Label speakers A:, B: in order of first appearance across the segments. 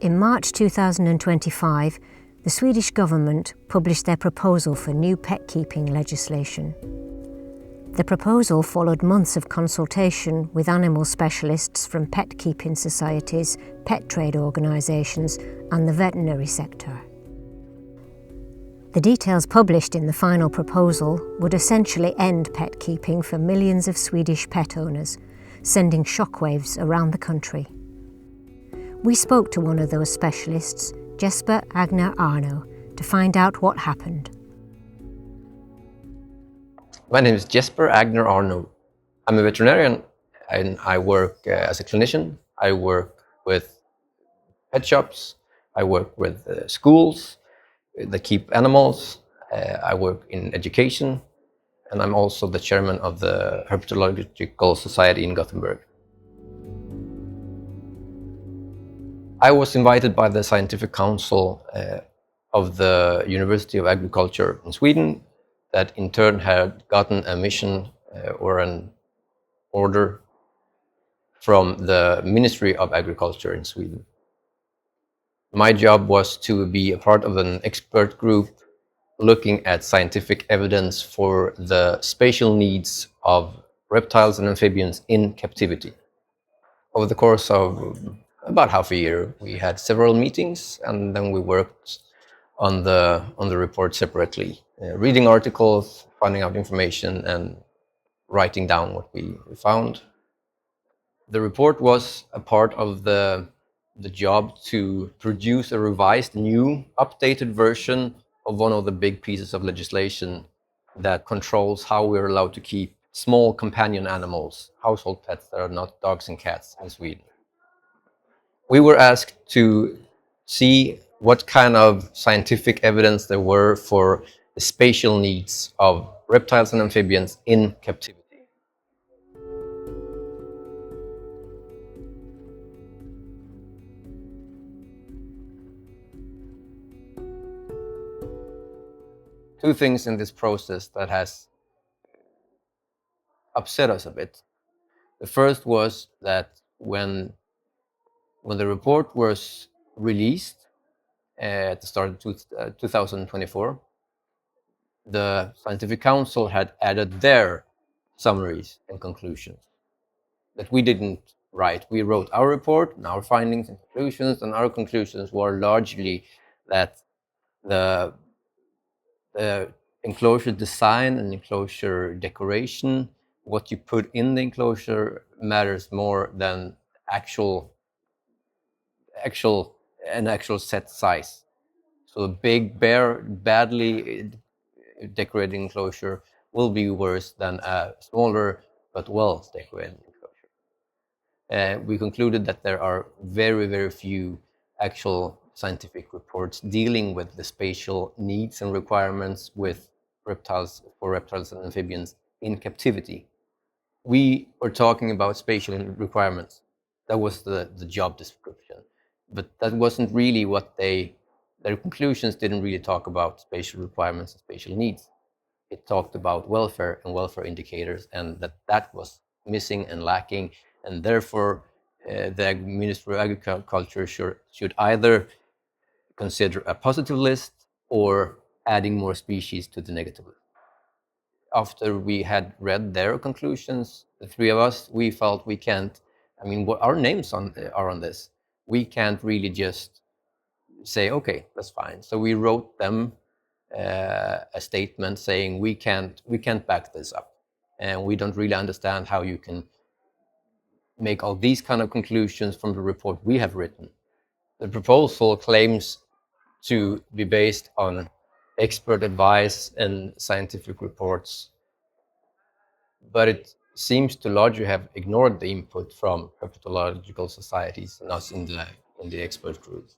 A: In March 2025, the Swedish government published their proposal for new pet keeping legislation. The proposal followed months of consultation with animal specialists from pet keeping societies, pet trade organisations and the veterinary sector. The details published in the final proposal would essentially end pet keeping for millions of Swedish pet owners, sending shockwaves around the country. We spoke to one of those specialists, Jesper Agner Arno, to find out what happened.
B: My name is Jesper Agner Arno. I'm a veterinarian and I work as a clinician. I work with pet shops, I work with schools that keep animals, I work in education, and I'm also the chairman of the Herpetological Society in Gothenburg. I was invited by the Scientific Council of the University of Agriculture in Sweden, that in turn had gotten a mission or an order from the Ministry of Agriculture in Sweden. My job was to be a part of an expert group looking at scientific evidence for the spatial needs of reptiles and amphibians in captivity. Over the course of about half a year, we had several meetings, and then we worked on the report separately, reading articles, finding out information, and writing down what we found. The report was a part of the job to produce a revised, new, updated version of one of the big pieces of legislation that controls how we're allowed to keep small companion animals, household pets that are not dogs and cats in Sweden. We were asked to see what kind of scientific evidence there were for the spatial needs of reptiles and amphibians in captivity. Two things in this process that has upset us a bit. The first was that when the report was released at the start of 2024, the Scientific Council had added their summaries and conclusions that we didn't write. We wrote our report and our findings and conclusions, and our conclusions were largely that the enclosure design and enclosure decoration, what you put in the enclosure, matters more than actual set size. So a big, bare, badly decorated enclosure will be worse than a smaller but well decorated enclosure. We concluded that there are very, very few actual scientific reports dealing with the spatial needs and requirements with reptiles and amphibians in captivity. We were talking about spatial requirements. That was the job description, but that wasn't really what their conclusions didn't really talk about spatial requirements and spatial needs. It talked about welfare and welfare indicators, and that was missing and lacking, and therefore the Ministry of Agriculture should either consider a positive list or adding more species to the negative list. After we had read their conclusions, the three of us, we felt we can't, our names are on this. We can't really just say, okay, that's fine. So we wrote them a statement saying we can't back this up, and we don't really understand how you can make all these kind of conclusions from the report we have written. The proposal claims to be based on expert advice and scientific reports, but it seems to largely have ignored the input from herpetological societies and us in the expert groups.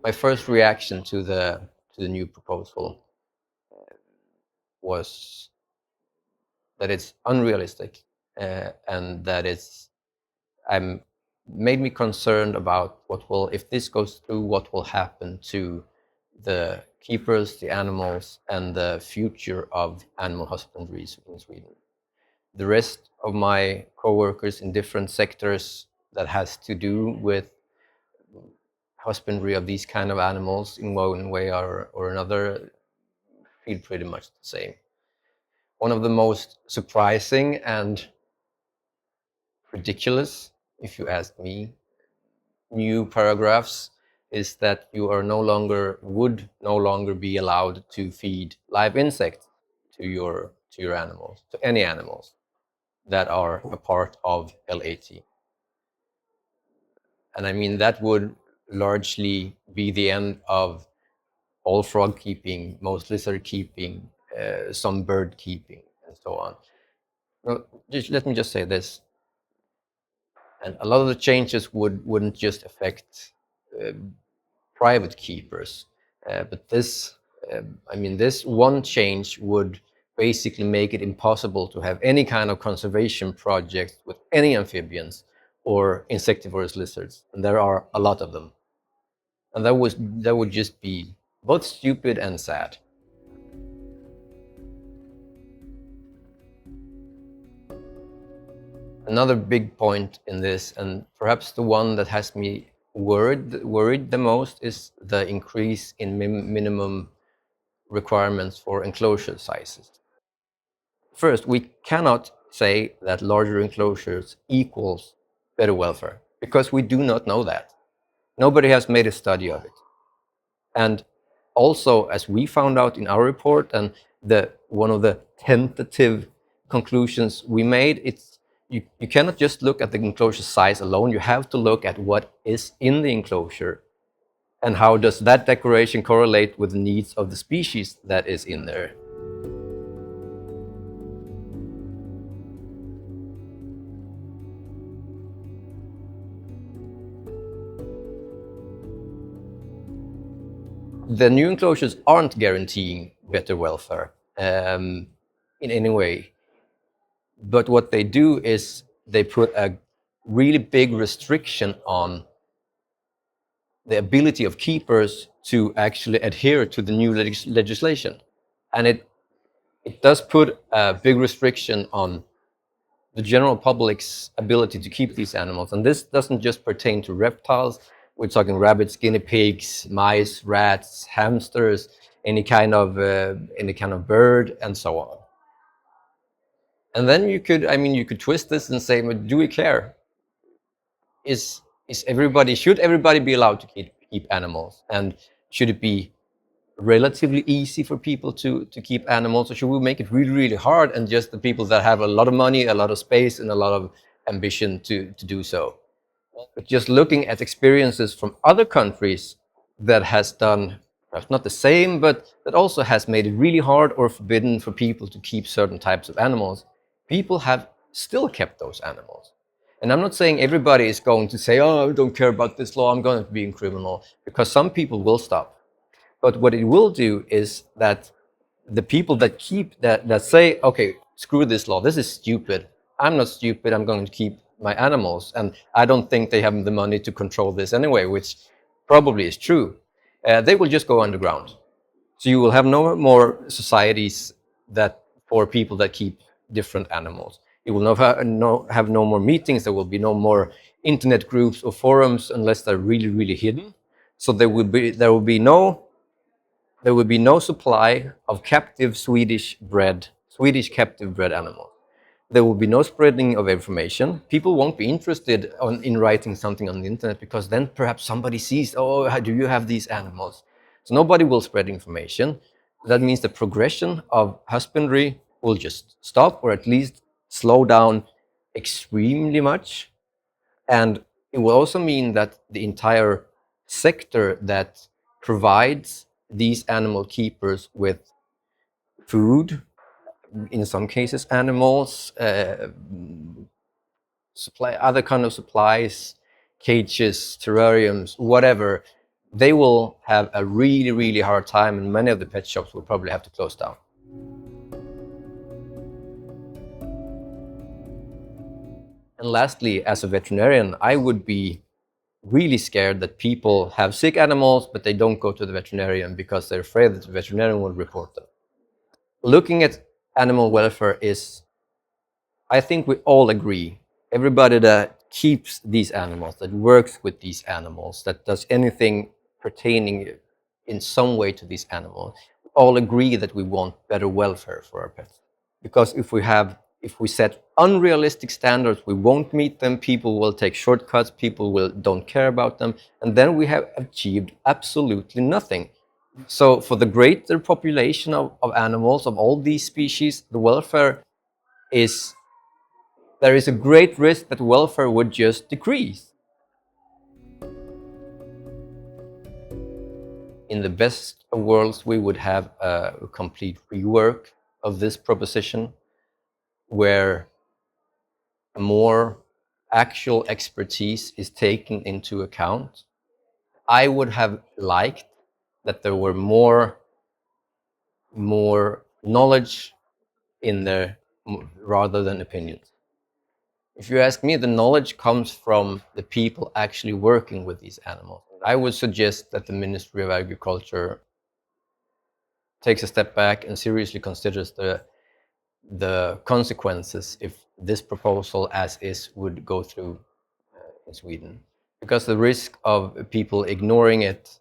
B: My first reaction to the new proposal was that it's unrealistic and that I'm made me concerned about if this goes through, what will happen to the keepers, the animals, and the future of animal husbandry in Sweden. The rest of my co-workers in different sectors that has to do with husbandry of these kind of animals in one way or another feel pretty much the same. One of the most surprising and ridiculous, if you ask me, new paragraphs is that you would no longer be allowed to feed live insects to your animals, to any animals that are a part of LAT. And I mean, that would largely be the end of all frog keeping, most lizard keeping, some bird keeping, and so on. Well, let me just say this. And a lot of the changes wouldn't just affect private keepers, but this one change would basically make it impossible to have any kind of conservation project with any amphibians or insectivorous lizards, and there are a lot of them. And that would just be both stupid and sad. Another big point in this, and perhaps the one that has me worried the most, is the increase in minimum requirements for enclosure sizes. First, we cannot say that larger enclosures equals better welfare, because we do not know that. Nobody has made a study of it. And also, as we found out in our report, and one of the tentative conclusions we made, you cannot just look at the enclosure size alone. You have to look at what is in the enclosure and how does that decoration correlate with the needs of the species that is in there. The new enclosures aren't guaranteeing better welfare in any way. But what they do is they put a really big restriction on the ability of keepers to actually adhere to the new legislation. And it does put a big restriction on the general public's ability to keep these animals. And this doesn't just pertain to reptiles. We're talking rabbits, guinea pigs, mice, rats, hamsters, any kind of bird, and so on. And then you could twist this and say, but do we care? Should everybody be allowed to keep animals? And should it be relatively easy for people to keep animals, or should we make it really, really hard and just the people that have a lot of money, a lot of space, and a lot of ambition to do so? But just looking at experiences from other countries that has done perhaps not the same, but that also has made it really hard or forbidden for people to keep certain types of animals, people have still kept those animals. And I'm not saying everybody is going to say, oh, I don't care about this law, I'm going to be a criminal, because some people will stop. But what it will do is that the people that say, okay, screw this law, this is stupid, I'm not stupid, I'm going to keep my animals, and I don't think they have the money to control this anyway, which probably is true, they will just go underground. So you will have no more societies for people that keep different animals. You will have no more meetings, there will be no more internet groups or forums unless they're really, really hidden. So there will be no supply of Swedish captive bred animals. There will be no spreading of information. People won't be interested in writing something on the internet, because then perhaps somebody sees, oh, how do you have these animals? So nobody will spread information. That means the progression of husbandry will just stop, or at least slow down extremely much. And it will also mean that the entire sector that provides these animal keepers with food, in some cases animals, other kind of supplies, cages, terrariums, whatever, they will have a really, really hard time, and many of the pet shops will probably have to close down. And lastly, as a veterinarian, I would be really scared that people have sick animals, but they don't go to the veterinarian because they're afraid that the veterinarian will report them. Looking at animal welfare is, I think we all agree, everybody that keeps these animals, that works with these animals, that does anything pertaining in some way to these animals, all agree that we want better welfare for our pets. Because if we set unrealistic standards, we won't meet them, people will take shortcuts, don't care about them, and then we have achieved absolutely nothing. So for the greater population of animals, of all these species, the welfare is, there is a great risk that welfare would just decrease. In the best of worlds, we would have a complete rework of this proposition, where more actual expertise is taken into account. I would have liked that there were more knowledge in there rather than opinions. If you ask me, the knowledge comes from the people actually working with these animals. I would suggest that the Ministry of Agriculture takes a step back and seriously considers the consequences if this proposal as is would go through in Sweden. Because the risk of people ignoring it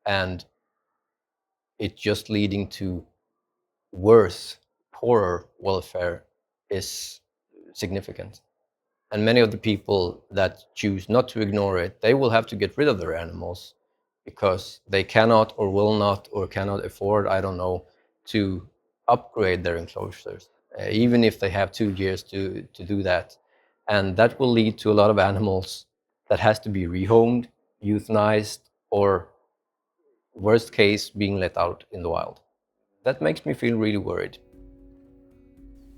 B: and it just leading to worse, poorer welfare is significant. And many of the people that choose not to ignore it, they will have to get rid of their animals because they cannot or will not or cannot afford, I don't know, to upgrade their enclosures, even if they have 2 years to do that. And that will lead to a lot of animals that has to be rehomed, euthanized, or worst case, being let out in the wild. That makes me feel really worried.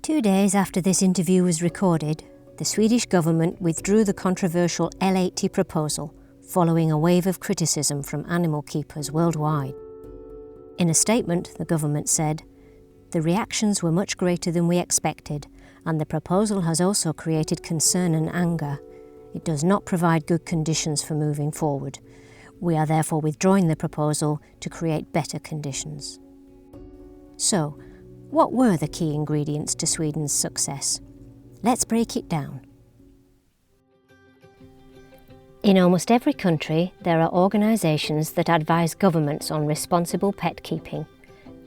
A: 2 days after this interview was recorded, the Swedish government withdrew the controversial L80 proposal, following a wave of criticism from animal keepers worldwide. In a statement, the government said, "The reactions were much greater than we expected, and the proposal has also created concern and anger. It does not provide good conditions for moving forward. We are therefore withdrawing the proposal to create better conditions." So, what were the key ingredients to Sweden's success? Let's break it down. In almost every country, there are organisations that advise governments on responsible pet keeping.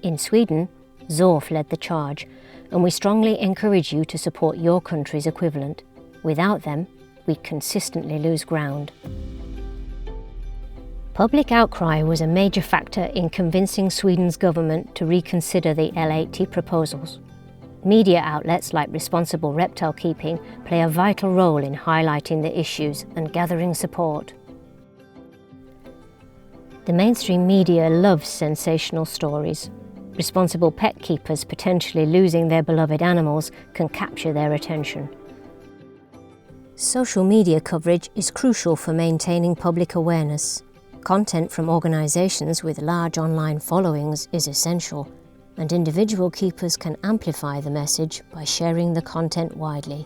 A: In Sweden, ZORF led the charge, and we strongly encourage you to support your country's equivalent. Without them, we consistently lose ground. Public outcry was a major factor in convincing Sweden's government to reconsider the L80 proposals. Media outlets like Responsible Reptile Keeping play a vital role in highlighting the issues and gathering support. The mainstream media loves sensational stories. Responsible pet keepers potentially losing their beloved animals can capture their attention. Social media coverage is crucial for maintaining public awareness. Content from organisations with large online followings is essential, and individual keepers can amplify the message by sharing the content widely.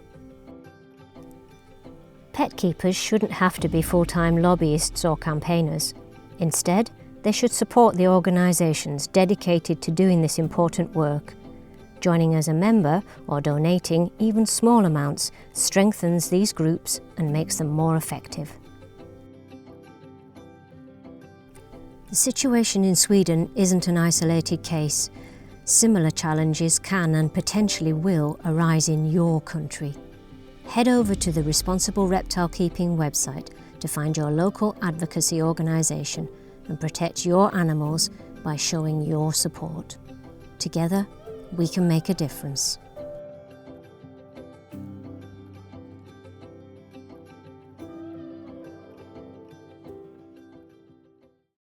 A: Pet keepers shouldn't have to be full-time lobbyists or campaigners. Instead, they should support the organisations dedicated to doing this important work. Joining as a member or donating even small amounts strengthens these groups and makes them more effective. The situation in Sweden isn't an isolated case. Similar challenges can and potentially will arise in your country. Head over to the Responsible Reptile Keeping website to find your local advocacy organisation and protect your animals by showing your support. Together, we can make a difference.